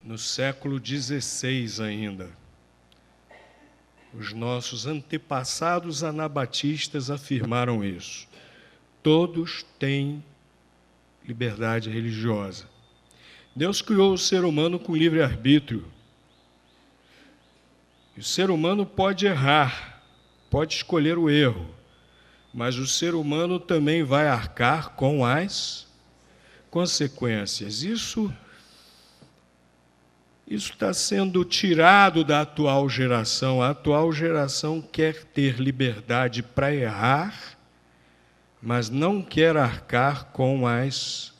no século XVI ainda. Os nossos antepassados anabatistas afirmaram isso. Todos têm liberdade religiosa. Deus criou o ser humano com livre-arbítrio. O ser humano pode errar, pode escolher o erro, mas o ser humano também vai arcar com as consequências. Isso está sendo tirado da atual geração. A atual geração quer ter liberdade para errar, mas não quer arcar com as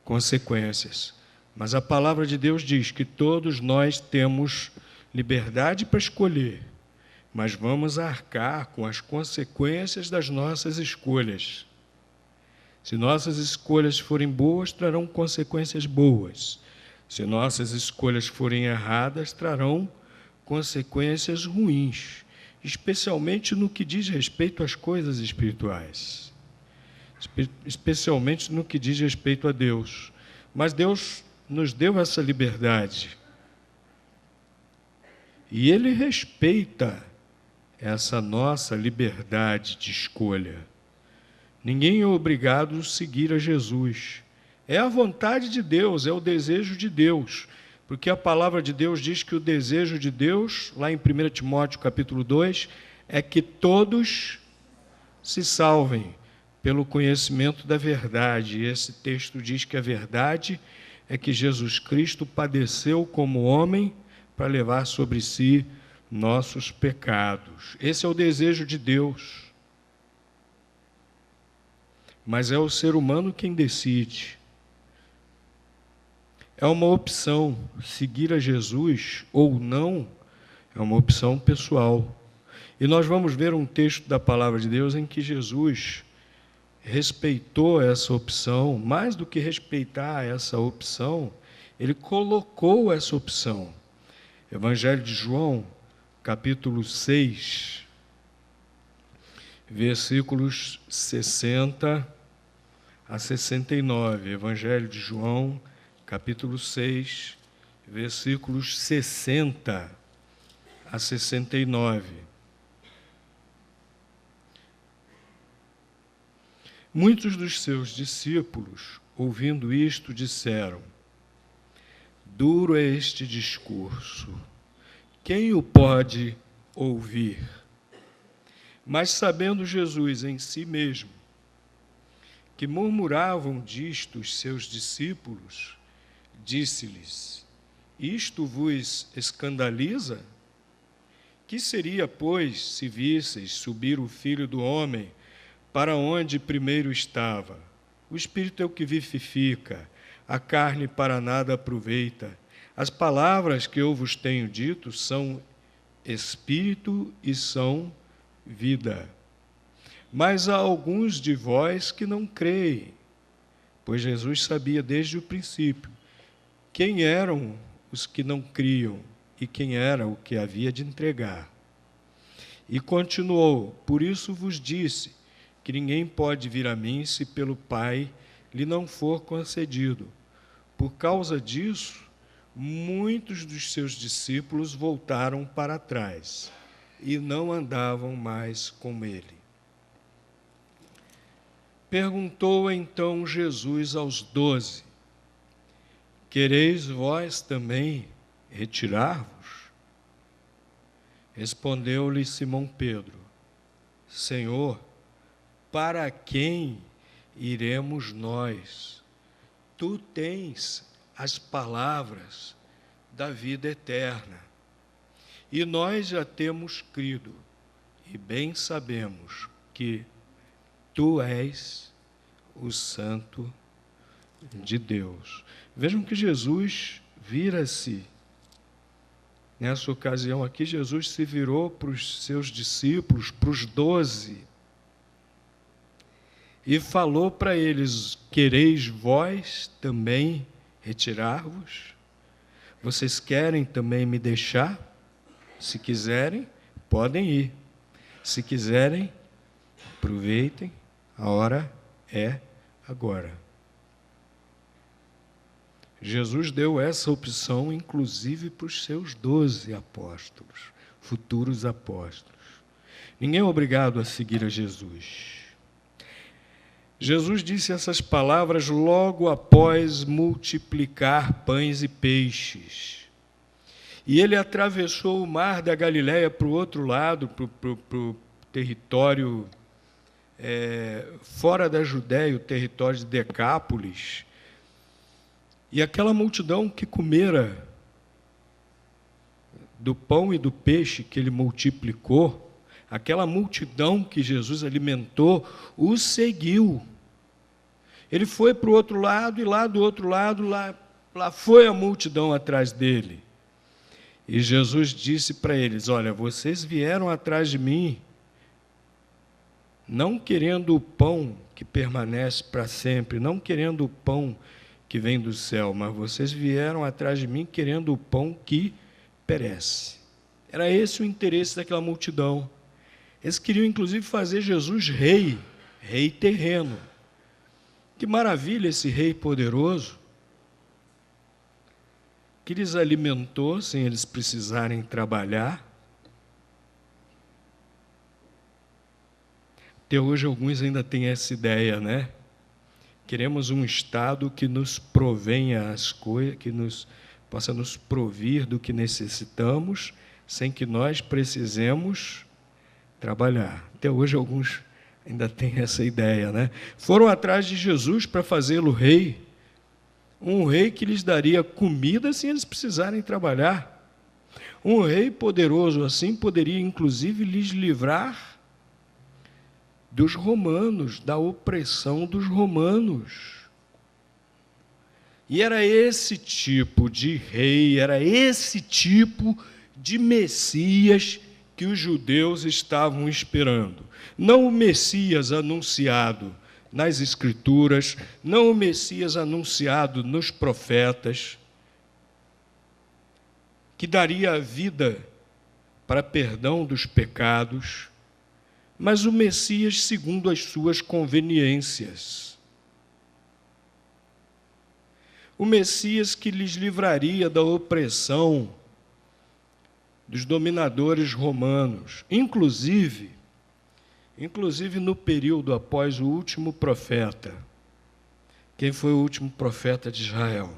consequências. Mas a palavra de Deus diz que todos nós temos liberdade para escolher, mas vamos arcar com as consequências das nossas escolhas. Se nossas escolhas forem boas, trarão consequências boas. Se nossas escolhas forem erradas, trarão consequências ruins, especialmente no que diz respeito às coisas espirituais, especialmente no que diz respeito a Deus. Mas Deus nos deu essa liberdade. E Ele respeita essa nossa liberdade de escolha. Ninguém é obrigado a seguir a Jesus. É a vontade de Deus, é o desejo de Deus. Porque a palavra de Deus diz que o desejo de Deus, lá em 1 Timóteo capítulo 2, é que todos se salvem pelo conhecimento da verdade. E esse texto diz que a verdade é que Jesus Cristo padeceu como homem para levar sobre si nossos pecados. Esse é o desejo de Deus. Mas é o ser humano quem decide. É uma opção. Seguir a Jesus ou não é uma opção pessoal. E nós vamos ver um texto da palavra de Deus em que Jesus respeitou essa opção. Mais do que respeitar essa opção, ele colocou essa opção. Evangelho de João, capítulo 6, versículos 60 a 69. Evangelho de João, capítulo 6, versículos 60 a 69. Muitos dos seus discípulos, ouvindo isto, disseram: duro é este discurso, quem o pode ouvir? Mas sabendo Jesus em si mesmo que murmuravam disto os seus discípulos, disse-lhes: isto vos escandaliza? Que seria, pois, se visseis subir o Filho do Homem para onde primeiro estava? O Espírito é o que vivifica, a carne para nada aproveita. As palavras que eu vos tenho dito são Espírito e são vida. Mas há alguns de vós que não creem, pois Jesus sabia desde o princípio quem eram os que não criam e quem era o que havia de entregar. E continuou: por isso vos disse que ninguém pode vir a mim se pelo Pai lhe não for concedido. Por causa disso, muitos dos seus discípulos voltaram para trás e não andavam mais com ele. Perguntou então Jesus aos 12: quereis vós também retirar-vos? Respondeu-lhe Simão Pedro: Senhor, para quem iremos nós? Tu tens as palavras da vida eterna, e nós já temos crido, e bem sabemos que Tu és o Santo de Deus. Vejam que Jesus vira-se. Nessa ocasião aqui, Jesus se virou para os seus discípulos, para os 12, e falou para eles: quereis vós também retirar-vos? Vocês querem também me deixar? Se quiserem, podem ir. Se quiserem, aproveitem, a hora é agora. Jesus deu essa opção, inclusive, para os seus 12 apóstolos, futuros apóstolos. Ninguém é obrigado a seguir a Jesus. Jesus disse essas palavras logo após multiplicar pães e peixes. E ele atravessou o mar da Galileia para o outro lado, para o território fora da Judéia, o território de Decápolis. E aquela multidão que comera do pão e do peixe que ele multiplicou, aquela multidão que Jesus alimentou, o seguiu. Ele foi para o outro lado, e lá do outro lado, lá foi a multidão atrás dele. E Jesus disse para eles: olha, vocês vieram atrás de mim, não querendo o pão que permanece para sempre, não querendo o pão que vem do céu, mas vocês vieram atrás de mim querendo o pão que perece. Era esse o interesse daquela multidão. Eles queriam, inclusive, fazer Jesus rei terreno. Que maravilha esse rei poderoso, que lhes alimentou sem eles precisarem trabalhar. Até hoje alguns ainda têm essa ideia, né? Queremos um Estado que nos provenha as coisas, que possa nos provir do que necessitamos, sem que nós precisemos trabalhar. Até hoje alguns ainda têm essa ideia, né? Foram atrás de Jesus para fazê-lo rei, um rei que lhes daria comida sem eles precisarem trabalhar. Um rei poderoso assim poderia, inclusive, lhes livrar dos romanos, da opressão dos romanos. E era esse tipo de rei, era esse tipo de Messias que os judeus estavam esperando. Não o Messias anunciado nas Escrituras, não o Messias anunciado nos profetas, que daria a vida para perdão dos pecados, mas o Messias segundo as suas conveniências. O Messias que lhes livraria da opressão dos dominadores romanos, inclusive no período após o último profeta. Quem foi o último profeta de Israel?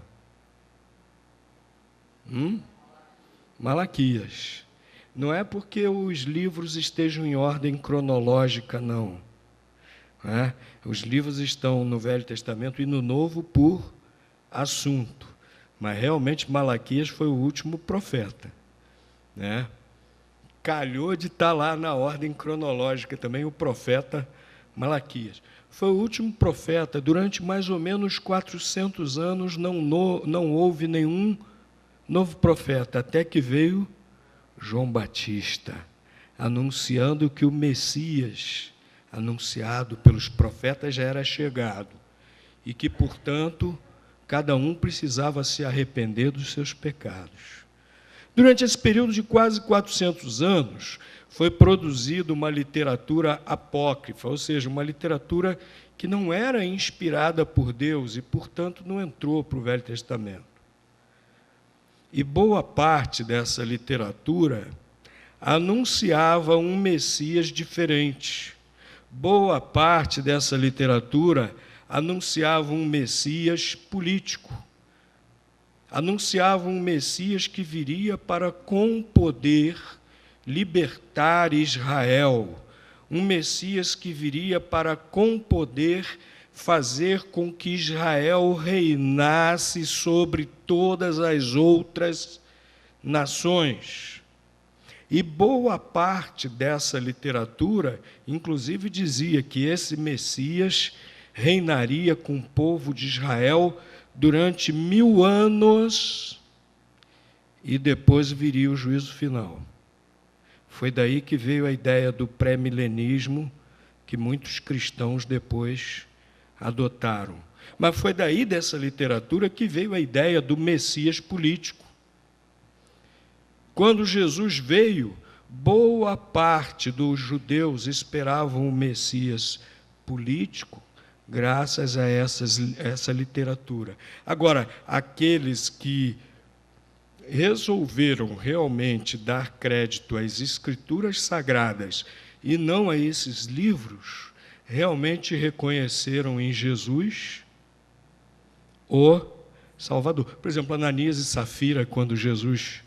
Malaquias. Não é porque os livros estejam em ordem cronológica, não. Os livros estão no Velho Testamento e no Novo por assunto. Mas realmente Malaquias foi o último profeta. Calhou de estar lá na ordem cronológica também o profeta Malaquias. Foi o último profeta. Durante mais ou menos 400 anos não houve nenhum novo profeta, até que veio João Batista, anunciando que o Messias, anunciado pelos profetas, já era chegado e que, portanto, cada um precisava se arrepender dos seus pecados. Durante esse período de quase 400 anos, foi produzida uma literatura apócrifa, ou seja, uma literatura que não era inspirada por Deus e, portanto, não entrou para o Velho Testamento. E boa parte dessa literatura anunciava um Messias diferente. Boa parte dessa literatura anunciava um Messias político. Anunciava um Messias que viria para, com poder, libertar Israel. Um Messias que viria para, com poder, fazer com que Israel reinasse sobre todas as outras nações. E boa parte dessa literatura, inclusive, dizia que esse Messias reinaria com o povo de Israel durante 1000 anos e depois viria o juízo final. Foi daí que veio a ideia do pré-milenismo, que muitos cristãos depois adotaram. Mas foi daí, dessa literatura, que veio a ideia do Messias político. Quando Jesus veio, boa parte dos judeus esperavam o Messias político, graças a essa literatura. Agora, aqueles que resolveram realmente dar crédito às Escrituras Sagradas e não a esses livros, realmente reconheceram em Jesus o Salvador. Por exemplo, Ananias e Safira, quando Jesus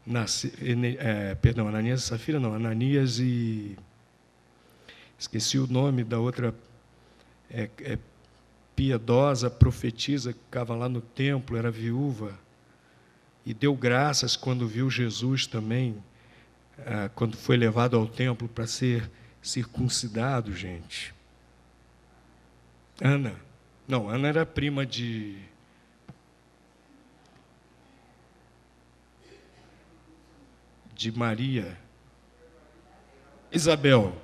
Ananias e Safira não, Ananias e... esqueci o nome da outra piedosa profetisa que ficava lá no templo, era viúva, e deu graças quando viu Jesus também, quando foi levado ao templo para ser circuncidado, gente. Ana era prima de Maria. Isabel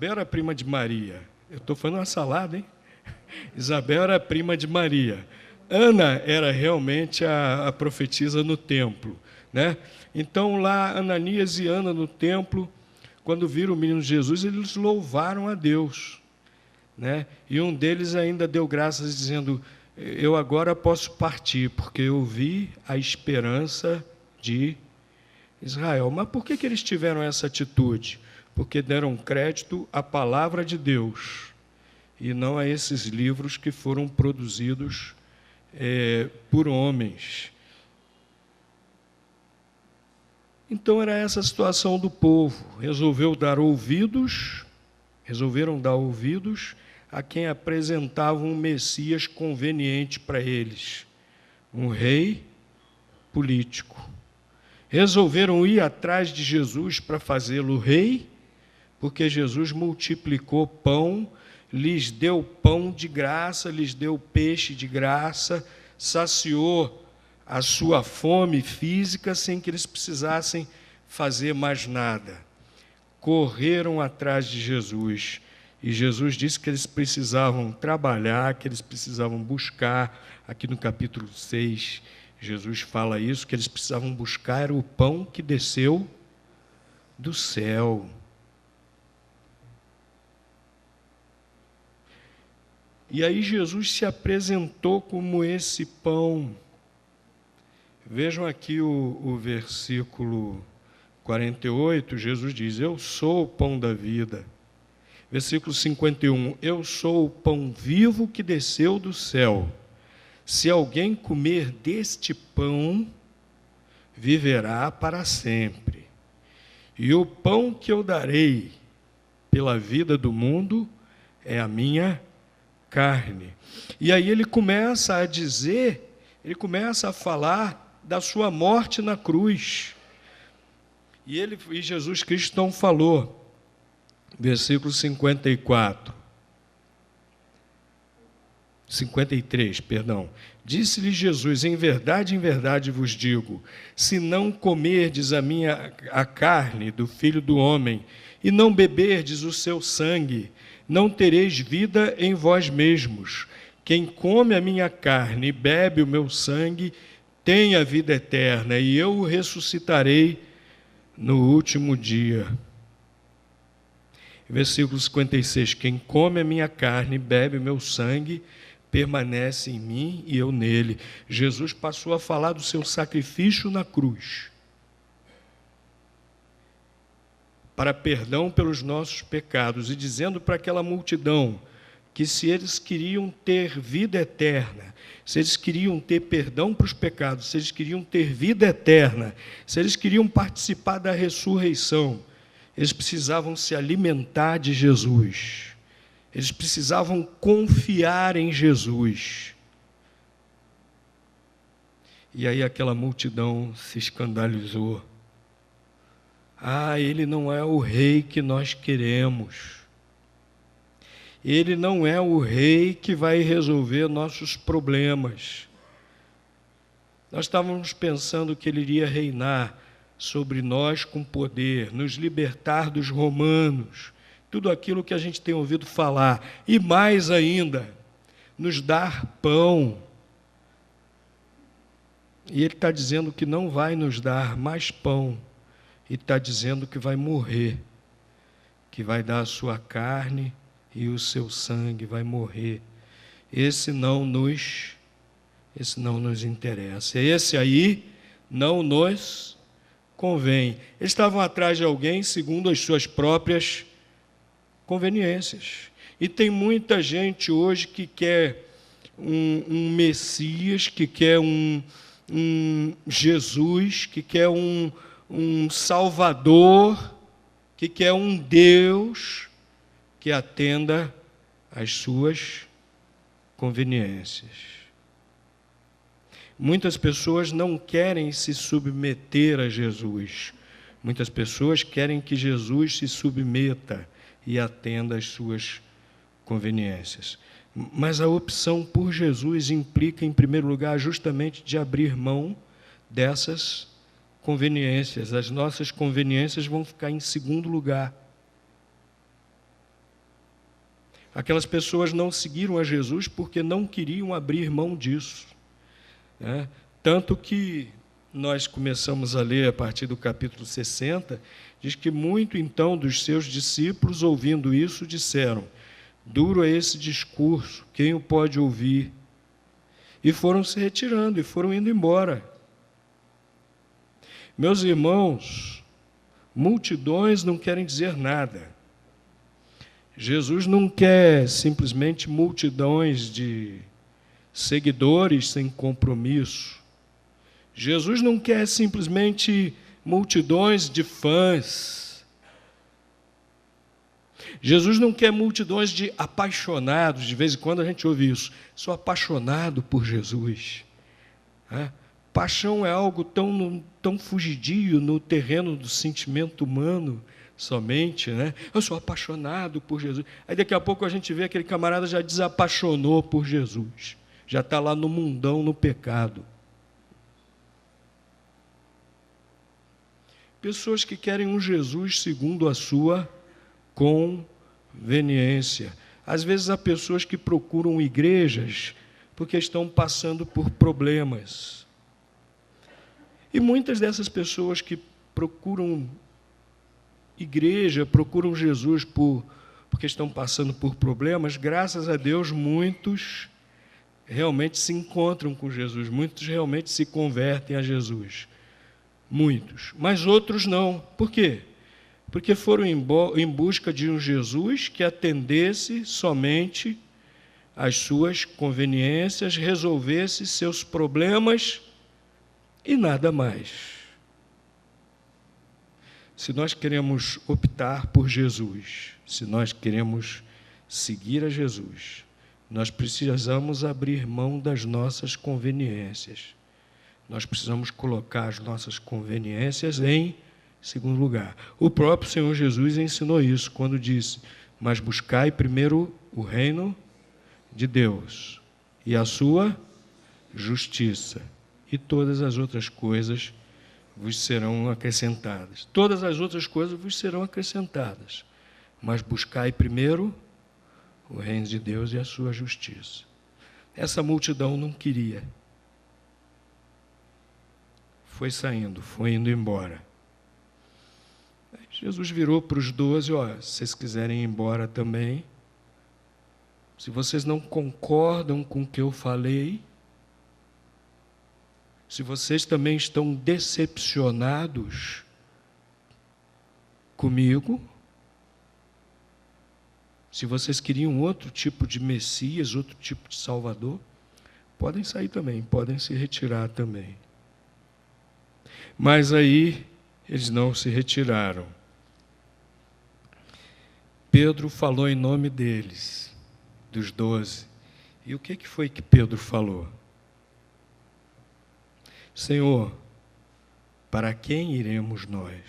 era prima de Maria. Eu estou falando uma salada, hein? Isabel era prima de Maria. Ana era realmente a profetisa no templo, né? Então, lá, Ananias e Ana no templo, quando viram o menino Jesus, eles louvaram a Deus, né? E um deles ainda deu graças, dizendo: eu agora posso partir, porque eu vi a esperança de Israel. Mas por que eles tiveram essa atitude? Porque deram crédito à palavra de Deus e não a esses livros que foram produzidos por homens. Então era essa a situação do povo. Resolveram dar ouvidos a quem apresentava um Messias conveniente para eles, um rei político. Resolveram ir atrás de Jesus para fazê-lo rei, porque Jesus multiplicou pão, lhes deu pão de graça, lhes deu peixe de graça, saciou a sua fome física sem que eles precisassem fazer mais nada. Correram atrás de Jesus, e Jesus disse que eles precisavam trabalhar, que eles precisavam buscar. Aqui no capítulo 6, Jesus fala isso, que eles precisavam buscar o pão que desceu do céu. E aí Jesus se apresentou como esse pão. Vejam aqui o versículo 48, Jesus diz: eu sou o pão da vida. Versículo 51, eu sou o pão vivo que desceu do céu. Se alguém comer deste pão, viverá para sempre. E o pão que eu darei pela vida do mundo é a minha carne. E aí ele começa a dizer, ele começa a falar da sua morte na cruz. E Jesus Cristo não falou, versículo 53, disse-lhe Jesus: em verdade vos digo, se não comerdes a carne do Filho do Homem e não beberdes o seu sangue, não tereis vida em vós mesmos. Quem come a minha carne e bebe o meu sangue tem a vida eterna, e eu o ressuscitarei no último dia. Versículo 56, quem come a minha carne e bebe o meu sangue permanece em mim e eu nele. Jesus passou a falar do seu sacrifício na cruz, para perdão pelos nossos pecados, e dizendo para aquela multidão que se eles queriam ter vida eterna, se eles queriam ter perdão para os pecados, se eles queriam ter vida eterna, se eles queriam participar da ressurreição, eles precisavam se alimentar de Jesus, eles precisavam confiar em Jesus. E aí aquela multidão se escandalizou. Ele não é o rei que nós queremos. Ele não é o rei que vai resolver nossos problemas. Nós estávamos pensando que ele iria reinar sobre nós com poder, nos libertar dos romanos, tudo aquilo que a gente tem ouvido falar, e mais ainda, nos dar pão. E ele está dizendo que não vai nos dar mais pão, e está dizendo que vai morrer, que vai dar a sua carne e o seu sangue vai morrer. Esse não nos interessa. Esse aí não nos convém. Eles estavam atrás de alguém segundo as suas próprias conveniências. E tem muita gente hoje que quer um Messias, que quer um Jesus, que quer um Salvador, que quer um Deus que atenda às suas conveniências. Muitas pessoas não querem se submeter a Jesus. Muitas pessoas querem que Jesus se submeta e atenda às suas conveniências. Mas a opção por Jesus implica, em primeiro lugar, justamente de abrir mão dessas conveniências. As nossas conveniências vão ficar em segundo lugar. Aquelas pessoas não seguiram a Jesus porque não queriam abrir mão disso. Tanto que nós começamos a ler a partir do capítulo 60, diz que muito então dos seus discípulos, ouvindo isso, disseram: duro é esse discurso, quem o pode ouvir? E foram se retirando, e foram indo embora. Meus irmãos, multidões não querem dizer nada. Jesus não quer simplesmente multidões de seguidores sem compromisso. Jesus não quer simplesmente multidões de fãs. Jesus não quer multidões de apaixonados. De vez em quando a gente ouve isso. Sou apaixonado por Jesus. Paixão é algo tão fugidio no terreno do sentimento humano somente, né? Eu sou apaixonado por Jesus. Aí daqui a pouco a gente vê aquele camarada já desapaixonou por Jesus. Já está lá no mundão, no pecado. Pessoas que querem um Jesus segundo a sua conveniência. Às vezes há pessoas que procuram igrejas porque estão passando por problemas. E muitas dessas pessoas que procuram igreja, procuram Jesus porque estão passando por problemas, graças a Deus, muitos realmente se encontram com Jesus, muitos realmente se convertem a Jesus. Muitos. Mas outros não. Por quê? Porque foram em busca de um Jesus que atendesse somente às suas conveniências, resolvesse seus problemas e nada mais. Se nós queremos optar por Jesus, se nós queremos seguir a Jesus, nós precisamos abrir mão das nossas conveniências. Nós precisamos colocar as nossas conveniências em segundo lugar. O próprio Senhor Jesus ensinou isso quando disse: mas buscai primeiro o reino de Deus e a sua justiça, e todas as outras coisas vos serão acrescentadas. Todas as outras coisas vos serão acrescentadas, mas buscai primeiro o reino de Deus e a sua justiça. Essa multidão não queria. Foi saindo, foi indo embora. Aí Jesus virou para os 12, se vocês quiserem ir embora também, se vocês não concordam com o que eu falei, se vocês também estão decepcionados comigo, se vocês queriam outro tipo de Messias, outro tipo de Salvador, podem sair também, podem se retirar também. Mas aí eles não se retiraram. Pedro falou em nome deles, dos 12. E o que foi que Pedro falou? Senhor, para quem iremos nós?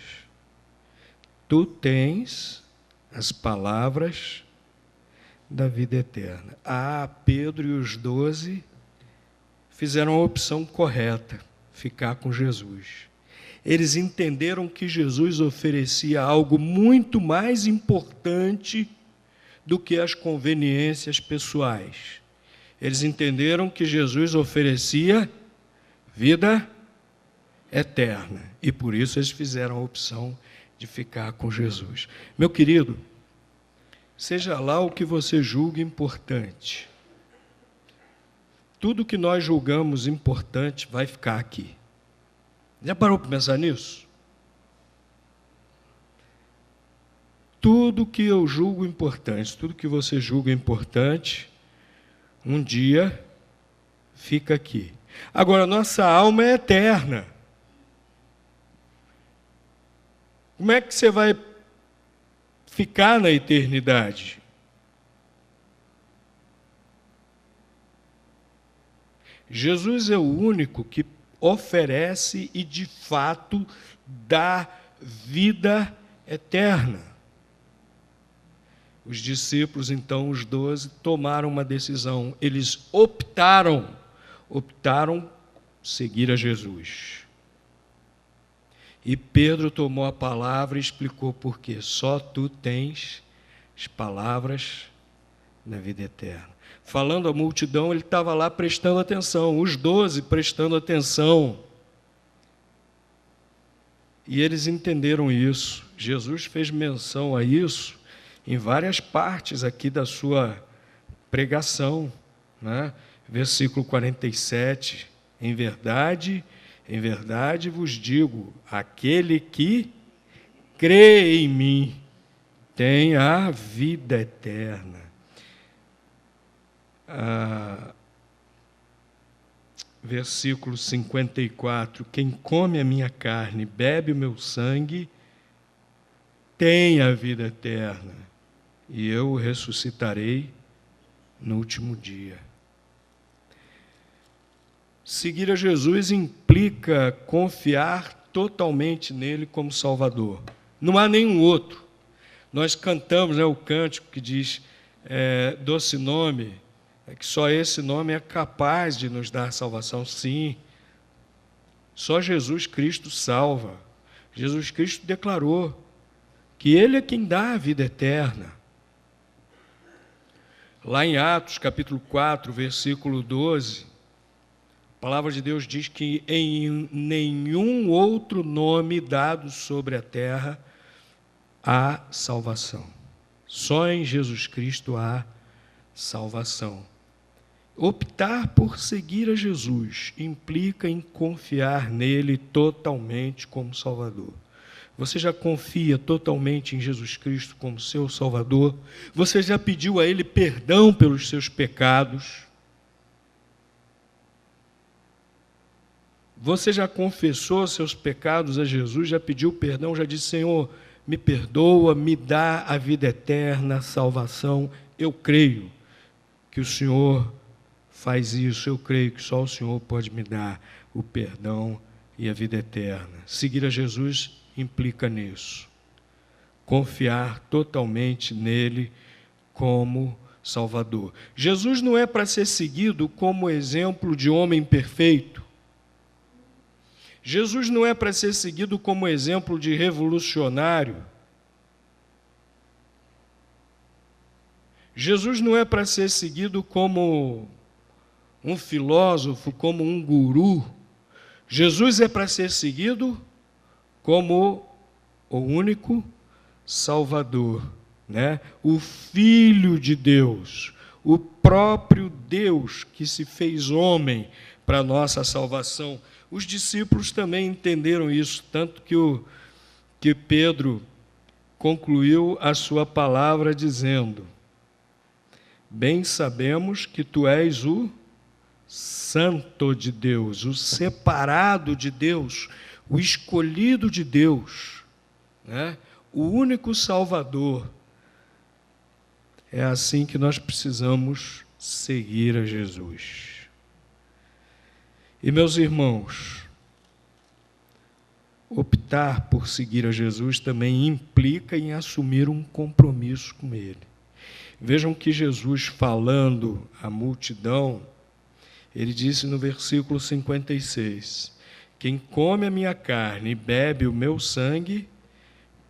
Tu tens as palavras da vida eterna. Pedro e os 12 fizeram a opção correta, ficar com Jesus. Eles entenderam que Jesus oferecia algo muito mais importante do que as conveniências pessoais. Eles entenderam que Jesus oferecia vida eterna. E por isso eles fizeram a opção de ficar com Jesus. Meu querido, seja lá o que você julga importante. Tudo que nós julgamos importante vai ficar aqui. Já parou para pensar nisso? Tudo que eu julgo importante, tudo que você julga importante, um dia fica aqui. Agora, nossa alma é eterna. Como é que você vai ficar na eternidade? Jesus é o único que oferece e, de fato, dá vida eterna. Os discípulos, então, os 12, tomaram uma decisão. Eles optaram seguir a Jesus. E Pedro tomou a palavra e explicou por quê. Só tu tens as palavras da vida eterna. Falando à multidão, ele estava lá prestando atenção, os 12 prestando atenção. E eles entenderam isso. Jesus fez menção a isso em várias partes aqui da sua pregação, né? Versículo 47, em verdade vos digo, aquele que crê em mim tem a vida eterna. Versículo 54, quem come a minha carne, bebe o meu sangue, tem a vida eterna, e eu o ressuscitarei no último dia. Seguir a Jesus implica confiar totalmente nele como Salvador. Não há nenhum outro. Nós cantamos, né, o cântico que diz, doce nome, que só esse nome é capaz de nos dar salvação. Sim, só Jesus Cristo salva. Jesus Cristo declarou que Ele é quem dá a vida eterna. Lá em Atos, capítulo 4, versículo 12, a palavra de Deus diz que em nenhum outro nome dado sobre a terra há salvação. Só em Jesus Cristo há salvação. Optar por seguir a Jesus implica em confiar nele totalmente como Salvador. Você já confia totalmente em Jesus Cristo como seu Salvador? Você já pediu a Ele perdão pelos seus pecados? Você já confessou seus pecados a Jesus? Já pediu perdão? Já disse, Senhor, me perdoa, me dá a vida eterna, a salvação? Eu creio que o Senhor faz isso. Eu creio que só o Senhor pode me dar o perdão e a vida eterna. Seguir a Jesus implica nisso. Confiar totalmente nele como Salvador. Jesus não é para ser seguido como exemplo de homem perfeito. Jesus não é para ser seguido como exemplo de revolucionário. Jesus não é para ser seguido como um filósofo, como um guru. Jesus é para ser seguido como o único Salvador, né? O Filho de Deus, o próprio Deus que se fez homem para a nossa salvação. Os discípulos também entenderam isso, tanto que Pedro concluiu a sua palavra dizendo, bem sabemos que tu és o Santo de Deus, o separado de Deus, o escolhido de Deus, né? O único Salvador. É assim que nós precisamos seguir a Jesus. E, meus irmãos, optar por seguir a Jesus também implica em assumir um compromisso com Ele. Vejam que Jesus, falando à multidão, ele disse no versículo 56, quem come a minha carne e bebe o meu sangue,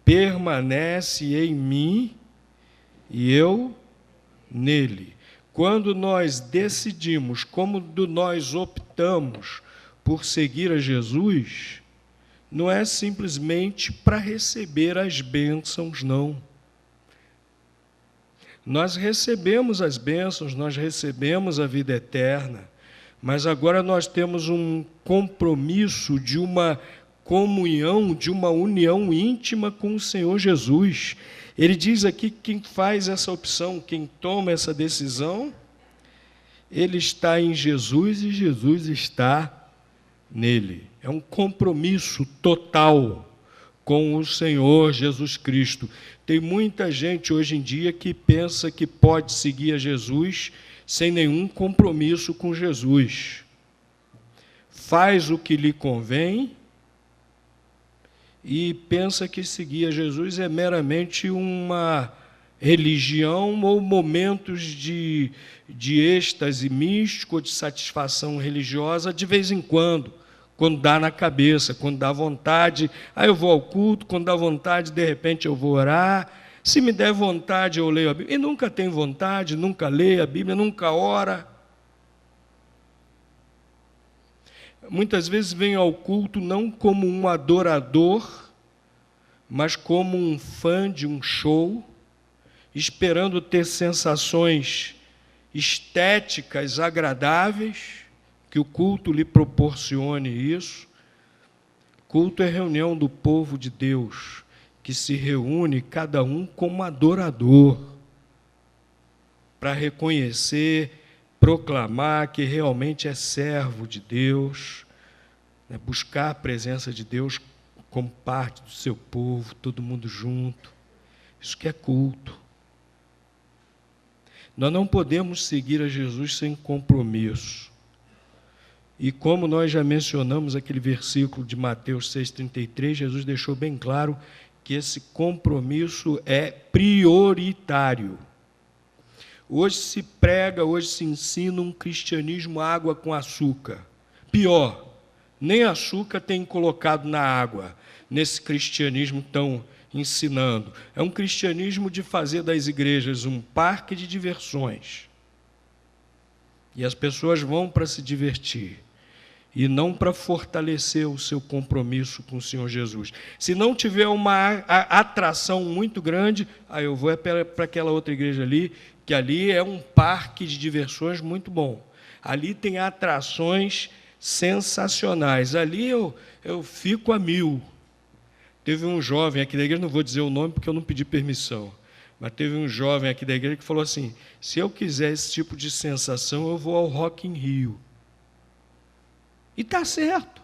permanece em mim e eu nele. Quando nós decidimos, quando nós optamos por seguir a Jesus, não é simplesmente para receber as bênçãos, não. Nós recebemos as bênçãos, nós recebemos a vida eterna, mas agora nós temos um compromisso de uma comunhão, de uma união íntima com o Senhor Jesus. Ele diz aqui que quem faz essa opção, quem toma essa decisão, ele está em Jesus e Jesus está nele. É um compromisso total com o Senhor Jesus Cristo. Tem muita gente hoje em dia que pensa que pode seguir a Jesus sem nenhum compromisso com Jesus. Faz o que lhe convém e pensa que seguir a Jesus é meramente uma religião ou momentos de êxtase místico ou de satisfação religiosa de vez em quando dá na cabeça, quando dá vontade, eu vou ao culto, quando dá vontade, de repente eu vou orar, se me der vontade eu leio a Bíblia, e nunca tem vontade, nunca lê a Bíblia, nunca ora. Muitas vezes vem ao culto não como um adorador, mas como um fã de um show, esperando ter sensações estéticas agradáveis, que o culto lhe proporcione isso. Culto é reunião do povo de Deus, que se reúne cada um como adorador, para reconhecer, proclamar que realmente é servo de Deus, né? Buscar a presença de Deus como parte do seu povo, todo mundo junto. Isso que é culto. Nós não podemos seguir a Jesus sem compromisso. E como nós já mencionamos aquele versículo de Mateus 6,33, Jesus deixou bem claro que esse compromisso é prioritário. Hoje se prega, hoje se ensina um cristianismo água com açúcar. Pior, nem açúcar tem colocado na água, nesse cristianismo que estão ensinando. É um cristianismo de fazer das igrejas um parque de diversões. E as pessoas vão para se divertir, e não para fortalecer o seu compromisso com o Senhor Jesus. Se não tiver uma atração muito grande, eu vou para aquela outra igreja ali, que ali é um parque de diversões muito bom. Ali tem atrações sensacionais. Ali eu fico a mil. Teve um jovem aqui da igreja, não vou dizer o nome porque eu não pedi permissão, mas teve um jovem aqui da igreja que falou assim: se eu quiser esse tipo de sensação, eu vou ao Rock in Rio. E está certo,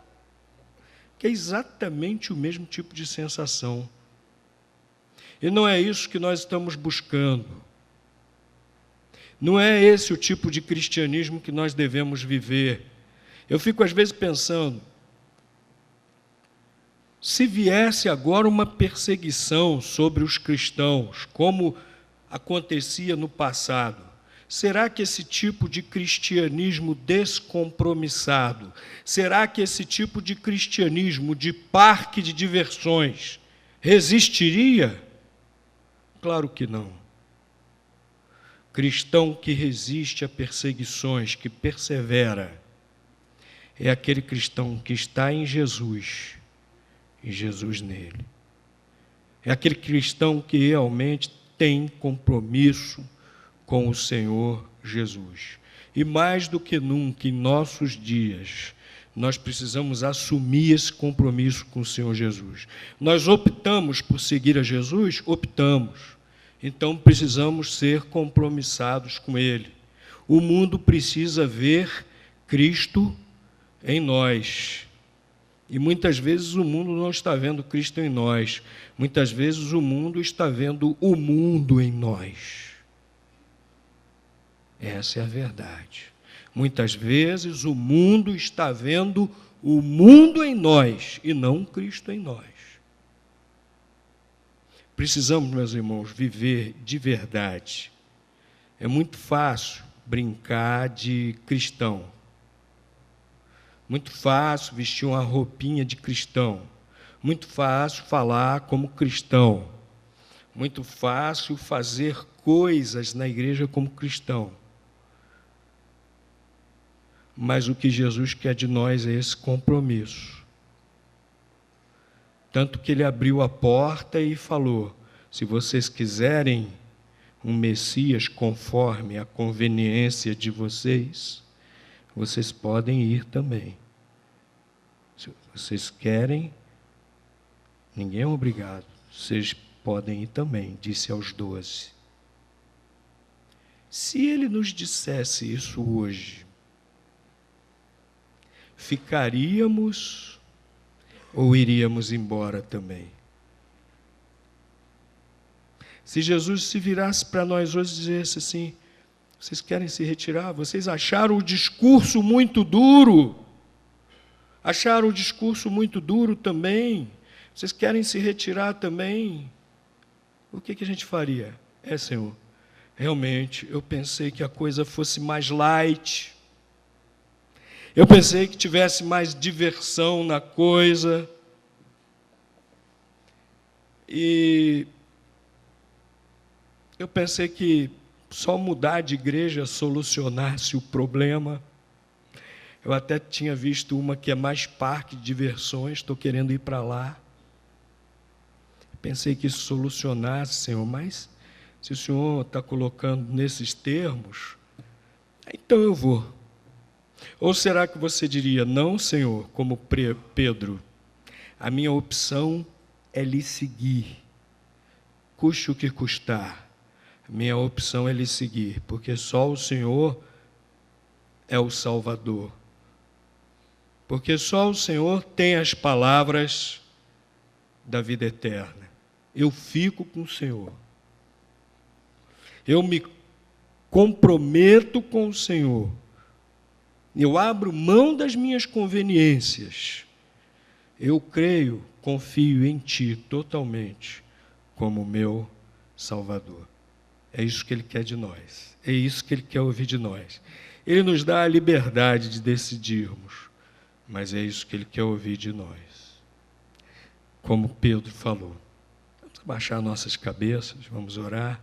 que é exatamente o mesmo tipo de sensação. E não é isso que nós estamos buscando. Não é esse o tipo de cristianismo que nós devemos viver. Eu fico às vezes pensando, se viesse agora uma perseguição sobre os cristãos, como acontecia no passado, será que esse tipo de cristianismo descompromissado, será que esse tipo de cristianismo de parque de diversões resistiria? Claro que não. Cristão que resiste a perseguições, que persevera, é aquele cristão que está em Jesus e Jesus nele. É aquele cristão que realmente tem compromisso com o Senhor Jesus. E mais do que nunca, em nossos dias, nós precisamos assumir esse compromisso com o Senhor Jesus. Nós optamos por seguir a Jesus? Optamos. Então precisamos ser compromissados com Ele. O mundo precisa ver Cristo em nós. E muitas vezes o mundo não está vendo Cristo em nós. Muitas vezes o mundo está vendo o mundo em nós. Essa é a verdade. Muitas vezes o mundo está vendo o mundo em nós e não Cristo em nós. Precisamos, meus irmãos, viver de verdade. É muito fácil brincar de cristão. Muito fácil vestir uma roupinha de cristão. Muito fácil falar como cristão. Muito fácil fazer coisas na igreja como cristão. Mas o que Jesus quer de nós é esse compromisso. Tanto que ele abriu a porta e falou: se vocês quiserem um Messias conforme a conveniência de vocês, vocês podem ir também. Se vocês querem, ninguém é obrigado. Vocês podem ir também, disse aos 12. Se ele nos dissesse isso hoje, ficaríamos ou iríamos embora também? Se Jesus se virasse para nós hoje e dissesse assim: vocês querem se retirar? Vocês acharam o discurso muito duro? Acharam o discurso muito duro também? Vocês querem se retirar também? O que a gente faria? Senhor, realmente eu pensei que a coisa fosse mais light. Eu pensei que tivesse mais diversão na coisa. E eu pensei que só mudar de igreja solucionasse o problema. Eu até tinha visto uma que é mais parque de diversões, estou querendo ir para lá. Pensei que isso solucionasse, Senhor, mas se o Senhor está colocando nesses termos, então eu vou. Ou será que você diria: não, Senhor, como Pedro, a minha opção é lhe seguir, custe o que custar. Minha opção é lhe seguir, porque só o Senhor é o Salvador. Porque só o Senhor tem as palavras da vida eterna. Eu fico com o Senhor. Eu me comprometo com o Senhor. Eu abro mão das minhas conveniências. Eu creio, confio em Ti totalmente como meu Salvador. É isso que Ele quer de nós. É isso que Ele quer ouvir de nós. Ele nos dá a liberdade de decidirmos, mas é isso que Ele quer ouvir de nós. Como Pedro falou. Vamos abaixar nossas cabeças, vamos orar.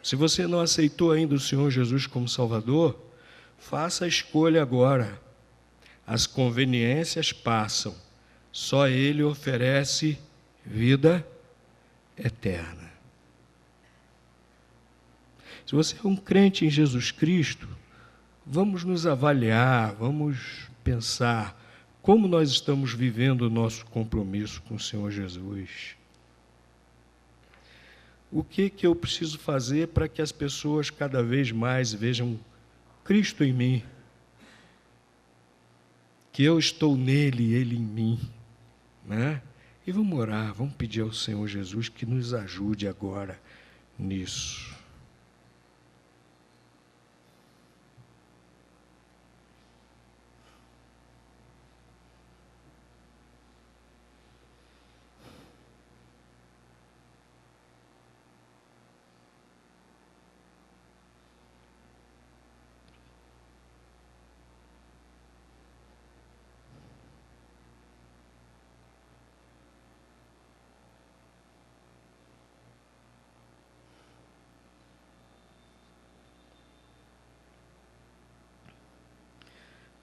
Se você não aceitou ainda o Senhor Jesus como Salvador, faça a escolha agora. As conveniências passam. Só Ele oferece vida eterna. Se você é um crente em Jesus Cristo, vamos nos avaliar, vamos pensar como nós estamos vivendo o nosso compromisso com o Senhor Jesus. O que eu preciso fazer para que as pessoas cada vez mais vejam Cristo em mim? Que eu estou nele e ele em mim, né? E vamos orar, vamos pedir ao Senhor Jesus que nos ajude agora nisso.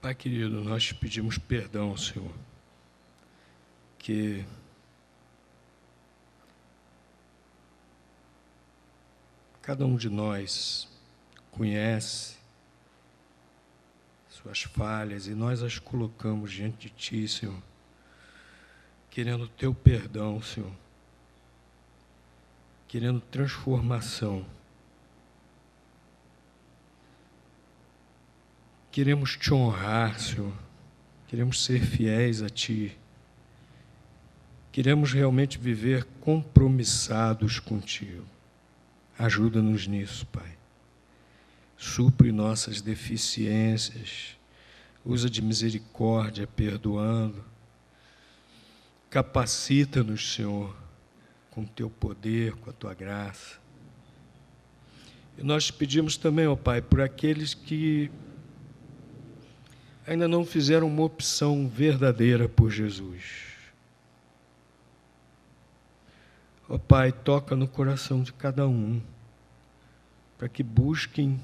Pai querido, nós te pedimos perdão, Senhor, que cada um de nós conhece suas falhas e nós as colocamos diante de Ti, Senhor, querendo o Teu perdão, Senhor, querendo transformação. Queremos Te honrar, Senhor, queremos ser fiéis a Ti, queremos realmente viver compromissados contigo. Ajuda-nos nisso, Pai. Supre nossas deficiências, usa de misericórdia, perdoando. Capacita-nos, Senhor, com o Teu poder, com a Tua graça. E nós te pedimos também, ó Pai, por aqueles que ainda não fizeram uma opção verdadeira por Jesus. Ó Pai, toca no coração de cada um, para que busquem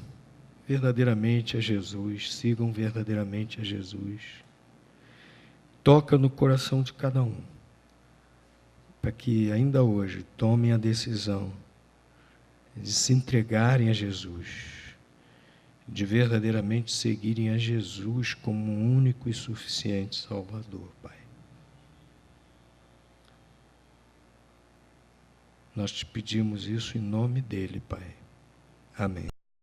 verdadeiramente a Jesus, sigam verdadeiramente a Jesus. Toca no coração de cada um, para que ainda hoje tomem a decisão de se entregarem a Jesus, de verdadeiramente seguirem a Jesus como um único e suficiente Salvador, Pai. Nós te pedimos isso em nome dele, Pai. Amém.